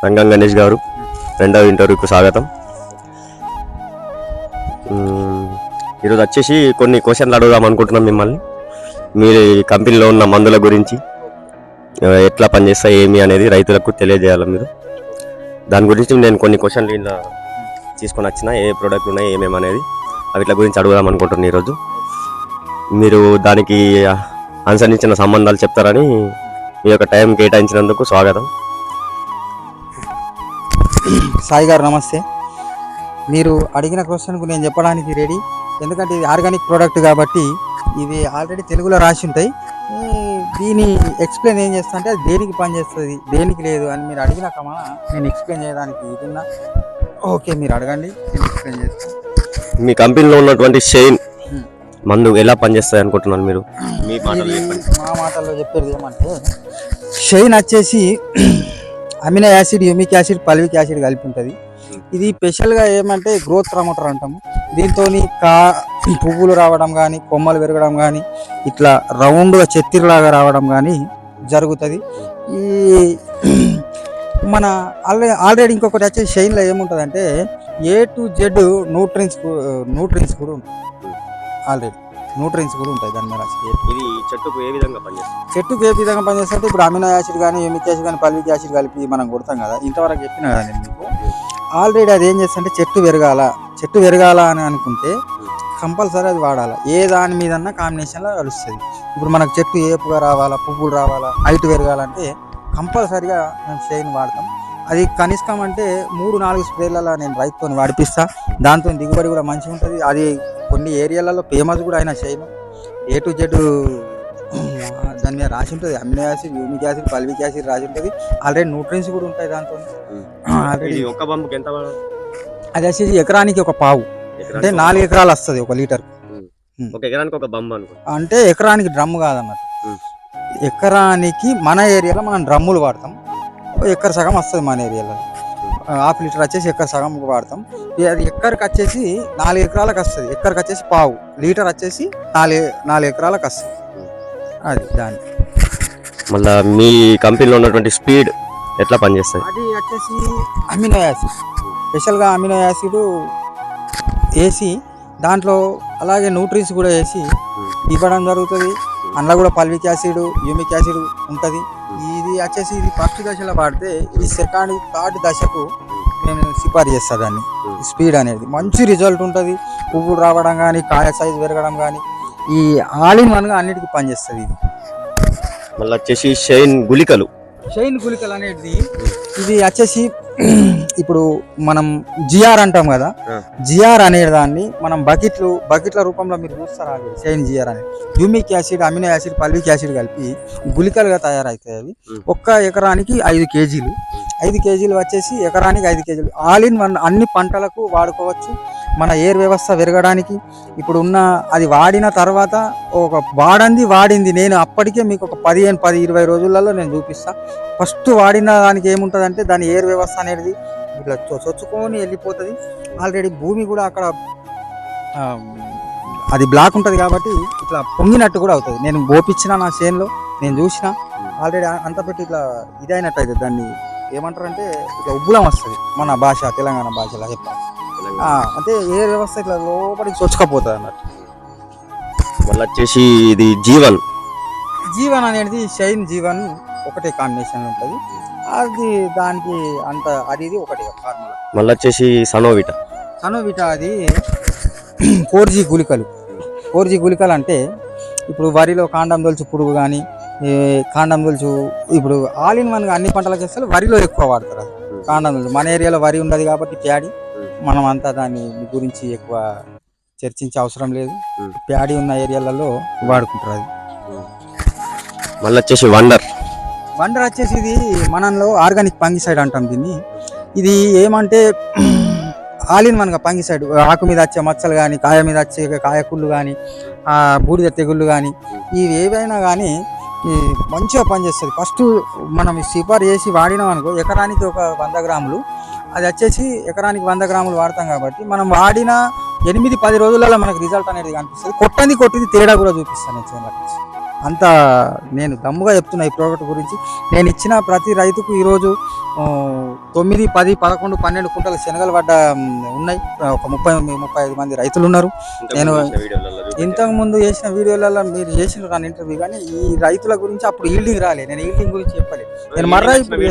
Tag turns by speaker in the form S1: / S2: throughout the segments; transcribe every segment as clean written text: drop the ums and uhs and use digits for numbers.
S1: రంగం గణేష్ గారు, రెండవ ఇంటర్వ్యూకి స్వాగతం. ఈరోజు వచ్చేసి కొన్ని క్వశ్చన్లు అడుగుదాం అనుకుంటున్నాం మిమ్మల్ని. మీ కంపెనీలో ఉన్న మందుల గురించి, ఎట్లా పనిచేస్తాయి ఏమి అనేది రైతులకు తెలియజేయాలి మీరు. దాని గురించి నేను కొన్ని క్వశ్చన్లు ఇలా తీసుకొని వచ్చిన, ఏ ప్రోడక్ట్లు ఉన్నాయి ఏమేమి అనేది వీటి గురించి అడుగుదాం అనుకుంటున్నాను. ఈరోజు మీరు దానికి అనుసరించిన సంబంధాలు చెప్తారని మీ యొక్క టైం కేటాయించినందుకు స్వాగతం.
S2: సాయి గారు నమస్తే. మీరు అడిగిన క్వశ్చన్కు నేను చెప్పడానికి రెడీ, ఎందుకంటే ఇది ఆర్గానిక్ ప్రోడక్ట్ కాబట్టి ఇవి ఆల్రెడీ తెలుగులో రాసి ఉంటాయి. దీని ఎక్స్ప్లెయిన్ ఏం చేస్తా అంటే అది దేనికి పనిచేస్తుంది దేనికి లేదు అని మీరు అడిగిన కమా నేను ఎక్స్ప్లెయిన్ చేయడానికి ఇదిన్నా. ఓకే, మీరు అడగండి, నేను ఎక్స్ప్లెయిన్ చేస్తాను.
S1: మీ కంపెనీలో ఉన్నటువంటి షైన్ మందు ఎలా పనిచేస్తాయి అనుకుంటున్నారు మీరు? మీ
S2: మా మాటల్లో చెప్పేది ఏమంటే, షైన్ వచ్చేసి amino acid, humic acid, fulvic acid కలిపి ఉంటుంది. ఇది స్పెషల్గా ఏమంటే గ్రోత్ ప్రమోటర్ అంటాము. దీంతో పువ్వులు రావడం కానీ, కొమ్మలు పెరగడం కానీ, ఇట్లా రౌండ్గా చెత్తిలాగా రావడం కానీ జరుగుతుంది. ఈ మన ఆల్రెడీ ఇంకొకటి వచ్చేసి షైన్లో ఏముంటుందంటే A to Z న్యూట్రియన్స్ కూడా ఉంటుంది. ఆల్రెడీ న్యూట్రియన్స్ కూడా ఉంటాయి దాని మీద.
S1: ఇది చెట్టుకు ఏ విధంగా పనిచేస్తుంది?
S2: చెట్టుకు ఏ విధంగా పనిచేస్తుంటే ఇప్పుడు అమినో యాసిడ్ కానీ, యూమిక్ యాసిడ్ కానీ, పల్విక్ యాసిడ్ కలిపి మనం కొడతాం కదా, ఇంతవరకు చెప్పిన కదా నేను మీకు. ఆల్రెడీ అది ఏం చేస్తుంటే చెట్టు పెరగాల అని అనుకుంటే కంపల్సరీ అది వాడాలి. ఏ దాని మీదన్నా కాంబినేషన్లో కలుస్తుంది. ఇప్పుడు మనకు చెట్టు ఏపుగా రావాలా, పువ్వులు రావాలా, హైట్ పెరగాలంటే కంపల్సరీగా మేము షైన్ వాడతాం. అది కనిష్కం అంటే 3-4 స్ప్రేలలో నేను రైతుతో వాడిపిస్తా. దాంతో దిగుబడి కూడా మంచిగా ఉంటుంది. అది కొన్ని ఏరియాలలో ఫేమస్ కూడా అయిన షైన్. A to Z దాని మీద రాసి ఉంటుంది. Amino acid, humic acid, fulvic acid రాసి ఉంటుంది. ఆల్రెడీ న్యూట్రియన్స్ కూడా ఉంటాయి దాంతో.
S1: ఆల్రెడీ ఒక బంబుకి ఎంత?
S2: అది వచ్చేసి ఎకరానికి ఒక పావు, అంటే 4 ఎకరాలు వస్తుంది 1 లీటర్.
S1: ఒక ఎకరానికి ఒక బంబు అనుకో, అంటే
S2: ఎకరానికి డ్రమ్ము కాదన్నట్టు. ఎకరానికి మన ఏరియాలో మనం డ్రమ్ములు వాడతాం. ఎకర సగం వస్తుంది మన ఏరియాలో. 1/2 లీటర్ వచ్చేసి ఎకర సగం వాడతాం. అది ఎక్కడికి వచ్చేసి 4 ఎకరాలకు వస్తుంది. ఎక్కడికి వచ్చేసి పావు లీటర్ వచ్చేసి 4 ఎకరాలకు వస్తుంది. అది దాని
S1: మళ్ళీ మీ కంపెనీలో ఉన్నటువంటి స్పీడ్ ఎట్లా పనిచేస్తుంది?
S2: అది వచ్చేసి అమినో యాసిడ్, స్పెషల్గా అమినో యాసిడ్ వేసి దాంట్లో అలాగే న్యూట్రియన్స్ కూడా వేసి ఇవ్వడం జరుగుతుంది. అందులో కూడా పల్విక్ యాసిడ్, యూమిక్ యాసిడ్ ఉంటుంది. ఇది వచ్చేసి ఇది ఫస్ట్ దశలో వాడితే ఈ సెకండ్, థర్డ్ దశకు నేను సిఫారు చేస్తాను. దాన్ని స్పీడ్ అనేది మంచి రిజల్ట్ ఉంటుంది. పువ్వులు రావడం కానీ, కాయ సైజు పెరగడం కానీ, ఈ ఆల్ ఇన్ వన్గా అన్నిటికీ పనిచేస్తుంది. ఇది
S1: మళ్ళీ వచ్చేసి షైన్ గుళికలు
S2: అనేది ఇది వచ్చేసి ఇప్పుడు మనం జిఆర్ అంటాం కదా, జిఆర్ అనే దాన్ని మనం బకెట్ల రూపంలో మీరు చూస్తారా? షైన్ జిఆర్ అనేది humic acid, amino acid, fulvic acid కలిపి గుళికలుగా తయారవుతాయి. అవి 1 ఎకరానికి 5 కేజీలు. 5 కేజీలు వచ్చేసి ఎకరానికి 5 కేజీలు. ఆల్ ఇన్ వన్ అన్ని పంటలకు వాడుకోవచ్చు. మన ఎయిర్ వ్యవస్థ పెరగడానికి ఇప్పుడు ఉన్న అది వాడిన తర్వాత వాడింది నేను అప్పటికే మీకు ఒక 15-20 రోజులలో నేను చూపిస్తాను. ఫస్ట్ వాడిన దానికి ఏముంటుందంటే దాని ఎయిర్ వ్యవస్థ అనేది ఇట్లా చొచ్చుకొని వెళ్ళిపోతుంది. ఆల్రెడీ భూమి కూడా అక్కడ అది బ్లాక్ ఉంటుంది కాబట్టి ఇట్లా పొంగినట్టు కూడా అవుతుంది. నేను ఓపించిన నా చేనులో నేను చూసిన ఆల్రెడీ అంత పెట్టి ఇట్లా ఇదైనట్టు అవుతుంది. దాన్ని ఏమంటారంటే ఇట్లా ఉబ్బులం వస్తుంది. మన భాష, తెలంగాణ భాషలో చెప్పాలి అంటే ఎయిర్ వ్యవస్థ ఇట్లా లోపలికి చొచ్చుకపోతుంది అన్నట్టు.
S1: మళ్ళీ వచ్చేసి ఇది జీవన్
S2: అనేది షైన్ జీవన్ ఒకటే కాంబినేషన్ ఉంటుంది. అది దానికి అంత అది ఒకటి ఫార్ములా.
S1: మళ్ళీ వచ్చేసి సనోవిటా
S2: అది 4G గుళికలు. 4G గుళికలు అంటే ఇప్పుడు వరిలో కాండం దొలుచు పురుగు కానీ, కాండం దొలుచు ఇప్పుడు ఆల్ ఇన్ వన్గా అన్ని పంటలకు చేస్తారు. వరిలో ఎక్కువ వాడతారు. అది కాండం దొలుచు మన ఏరియాలో వరి ఉండదు కాబట్టి ప్యాడీ, మనం అంతా దాని గురించి ఎక్కువ చర్చించే అవసరం లేదు. ప్యాడీ ఉన్న ఏరియాలలో వాడుకుంటారు. అది
S1: మళ్ళీ వచ్చేసి వండర్
S2: వచ్చేసి ఇది మనలో ఆర్గానిక్ ఫంగిసైడ్ అంటాం దీన్ని. ఇది ఏమంటే ఆల్ ఇన్ వన్గా ఫంగిసైడ్, ఆకు మీద వచ్చే మచ్చలు కానీ, కాయ మీద వచ్చే కాయకుళ్ళు కానీ, బూడిద తెగుళ్ళు కానీ, ఇవి ఏవైనా కానీ మంచిగా పనిచేస్తుంది. ఫస్ట్ మనం సిఫారు చేసి వాడినాం అనుకో ఎకరానికి ఒక 100 గ్రాములు. అది వచ్చేసి ఎకరానికి 100 గ్రాములు వాడతాం కాబట్టి మనం వాడిన 8-10 రోజులలో మనకు రిజల్ట్ అనేది కనిపిస్తుంది. కొట్టింది తేడా కూడా చూపిస్తాను నేను. అంత నేను దమ్ముగా చెప్తున్నా ఈ ప్రోడక్ట్ గురించి. నేను ఇచ్చిన ప్రతి రైతుకు ఈరోజు 9, 10, 11, 12 కుంటల శనగలు పడ్డ ఉన్నాయి. ఒక 30-35 మంది రైతులు ఉన్నారు. నేను ఇంతకు ముందు చేసిన వీడియోలలో మీరు చేసిన కానీ ఇంటర్వ్యూ కానీ ఈ రైతుల గురించి అప్పుడు ఈల్డింగ్ రాలే, నేను ఈల్డింగ్ గురించి చెప్పలేదు. నేను మర్రా ఇప్పుడు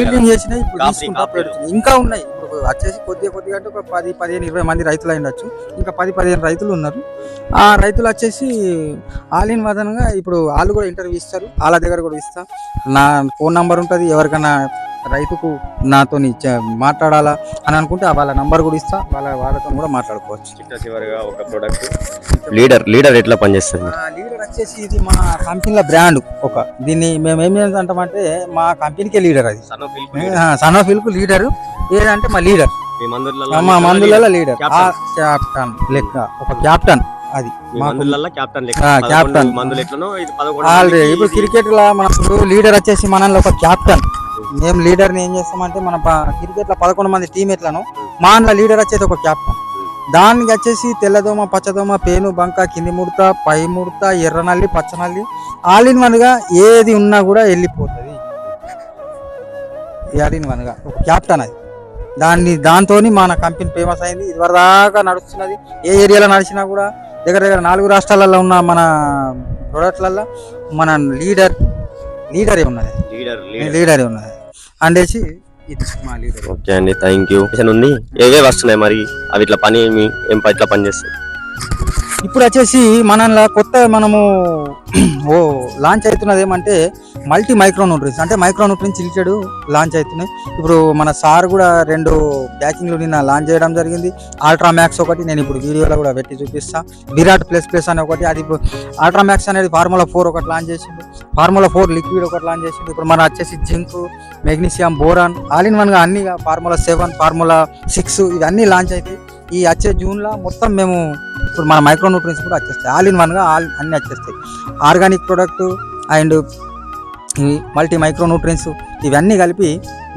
S2: ఈల్డింగ్ చేసిన, ఇప్పుడు తీసుకుంటా పెడుతుంది. ఇంకా ఉన్నాయి ఇప్పుడు వచ్చేసి కొద్దిగా అంటే ఒక 10, 15, 20 మంది రైతులు ఉండొచ్చు. ఇంకా 10, 15 రైతులు ఉన్నారు. ఆ రైతులు వచ్చేసి ఆల్ ఇన్ వదనగా ఇప్పుడు వాళ్ళు కూడా ఇంటర్వ్యూ ఇస్తారు, వాళ్ళ దగ్గర కూడా ఇస్తా. నా ఫోన్ నంబర్ ఉంటుంది, ఎవరికైనా రైతుకు నాతో మాట్లాడాలా అని అనుకుంటే వాళ్ళ నంబర్ కూడా ఇస్తా, వాళ్ళతో కూడా మాట్లాడుకోవచ్చు.
S1: చివరిగా ఒక ప్రోడక్ట్ లీడర్ ఎట్లా పనిచేస్తుంది?
S2: లీడర్ వచ్చేసి ఇది మా కంపెనీల బ్రాండ్. దీన్ని మేము ఏం చేద్దామంటే మా కంపెనీకే లీడర్, అది సనోఫిల్ కు లీడర్. ఏదంటే మా లీడర్, మా మందులలో లీడర్, క్యాప్టన్ లెక్క ఒక క్యాప్టన్. అది క్యాప్టన్ ఆల్రెడీ ఇప్పుడు క్రికెట్ లా మనకు లీడర్ వచ్చేసి మనలో ఒక క్యాప్టన్. మేము లీడర్ ని ఏం చేస్తామంటే మన క్రికెట్ లో 11 మంది టీమేట్లను మా అందులో లీడర్ వచ్చేది ఒక క్యాప్టన్. దానికి వచ్చేసి తెల్లదోమ, పచ్చదోమ, పేను, బంక, కింది ముడత, పై ముడత, ఎర్రనల్లి, పచ్చనల్లి ఆల్ ఇన్ వన్ గా ఏది ఉన్నా కూడా వెళ్ళిపోతుంది. ఆల్ ఇన్ వన్ గా ఒక క్యాప్టన్ అది. దాంతో మన కంపెనీ ఫేమస్ అయింది, ఇదివరదాకా నడుస్తున్నది. ఏ ఏరియాలో నడిచినా కూడా దగ్గర 4 రాష్ట్రాలలో ఉన్న మన ప్రొడక్ట్లలో మన లీడరే ఉన్నది, లీడరే ఉన్నది అండేసి ఇది మా లీడర్.
S1: ఓకే అండి, థ్యాంక్ యూ. ఉంది ఏవే వస్తున్నాయి మరి అవి ఇట్లా ఇట్లా పని చేస్తాయి?
S2: ఇప్పుడు వచ్చేసి మనలో కొత్త మనము లాంచ్ అవుతున్నది ఏమంటే మల్టీ మైక్రో న్యూట్రియన్స్, అంటే మైక్రో న్యూట్రియన్స్ రిలేటెడ్ లాంచ్ అవుతున్నాయి. ఇప్పుడు మన సార్ కూడా 2 ప్యాకింగ్లు నిన్న లాంచ్ చేయడం జరిగింది. అల్ట్రా మ్యాక్స్ ఒకటి నేను ఇప్పుడు వీడియోలో కూడా పెట్టి చూపిస్తా. విరాట్ ప్లస్ అనే ఒకటి, అది ఇప్పుడు అల్ట్రా మ్యాక్స్ అనేది ఫార్ములా 4 ఒకటి లాంచ్ చేసిండు. ఫార్ములా 4 లిక్విడ్ ఒకటి లాంచ్ చేసిండు. ఇప్పుడు మన వచ్చేసి zinc, magnesium, boron all in one గా అన్ని, ఫార్ములా 7, ఫార్ములా 6 ఇవన్నీ లాంచ్ అవుతాయి. ఈ వచ్చే జూన్లో మొత్తం మేము ఇప్పుడు మన మైక్రో న్యూట్రియన్స్ కూడా వచ్చేస్తాయి, ఆల్ ఇన్ వన్ గా అన్ని వచ్చేస్తాయి. Organic product and multi micro nutrients ఇవన్నీ కలిపి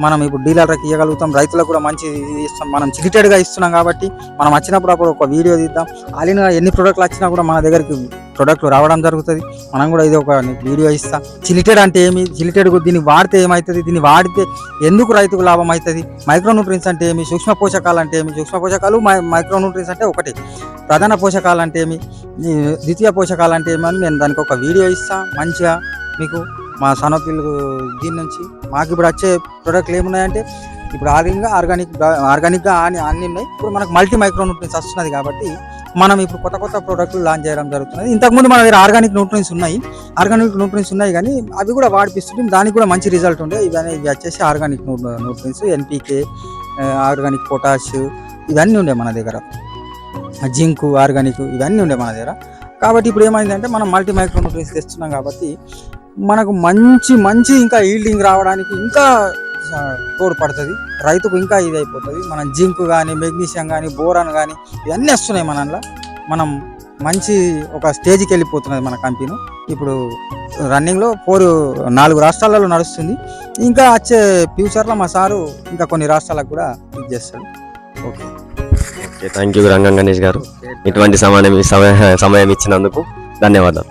S2: మనం ఇప్పుడు డీలర్లకు ఇవ్వగలుగుతాం. రైతులకు కూడా మంచి ఇస్తాం, మనం చిలిటెడ్గా ఇస్తున్నాం కాబట్టి మనం వచ్చినప్పుడు అప్పుడు ఒక వీడియో తీద్దాం. ఆల్ ఇన్ ఎన్ని ప్రొడక్ట్లు వచ్చినా కూడా మన దగ్గరికి ప్రొడక్ట్లు రావడం జరుగుతుంది. మనం కూడా ఇది ఒక వీడియో ఇస్తాం. చిలిటెడ్ అంటే ఏమి, చిలిటెడ్ దీన్ని వాడితే ఏమవుతుంది, దీన్ని వాడితే ఎందుకు రైతుకు లాభం అవుతుంది, మైక్రో న్యూట్రియన్స్ అంటే ఏమి, సూక్ష్మ పోషకాలు అంటే ఏమి, సూక్ష్మ పోషకాలు మైక్రో న్యూట్రియన్స్ అంటే ఒకటి, ప్రధాన పోషకాలు అంటే ఏమి, ద్వితీయ పోషకాలు అంటే ఏమి అని నేను దానికి ఒక వీడియో ఇస్తాను మంచిగా మీకు. మా సనోఫిల్ దీని నుంచి మాకు ఇప్పుడు వచ్చే ప్రొడక్ట్లు ఏమున్నాయంటే ఇప్పుడు ఆర్గానిక్గా అన్నీ ఉన్నాయి. ఇప్పుడు మనకు మల్టీ మైక్రో న్యూట్రియన్స్ వస్తున్నది కాబట్టి మనం ఇప్పుడు కొత్త ప్రోడక్ట్లు లాంచ్ చేయడం జరుగుతున్నది. ఇంతకుముందు మన దగ్గర ఆర్గానిక్ న్యూట్రియన్స్ ఉన్నాయి కానీ అవి కూడా వాడిపిస్తుంటే దానికి కూడా మంచి రిజల్ట్ ఉండే. ఇవి వచ్చేసి organic nutrients, NPK, organic potash ఇవన్నీ ఉండే మన దగ్గర, జింక్, ఆర్గానిక్ ఇవన్నీ ఉండే మన దగ్గర. కాబట్టి ఇప్పుడు ఏమైందంటే మనం మల్టీ మైక్రో న్యూట్రియన్స్ తెస్తున్నాం కాబట్టి మనకు మంచి ఇంకా ఈల్డింగ్ రావడానికి ఇంకా తోడ్పడుతుంది, రైతుకు ఇంకా ఇది అయిపోతుంది. మనం జింక్ కానీ, మెగ్నీషియం కానీ, బోరాన్ కానీ ఇవన్నీ వస్తున్నాయి మనలో. మనం మంచి ఒక స్టేజ్కి వెళ్ళిపోతున్నది మన కంపెనీ. ఇప్పుడు రన్నింగ్లో 4 రాష్ట్రాలలో నడుస్తుంది. ఇంకా వచ్చే ఫ్యూచర్లో మా సారు ఇంకా కొన్ని రాష్ట్రాలకు కూడా ఇది చేస్తాడు. ఓకే,
S1: థ్యాంక్ యూ రంగం గణేష్ గారు. ఇటువంటి సమయం ఇచ్చినందుకు ధన్యవాదాలు.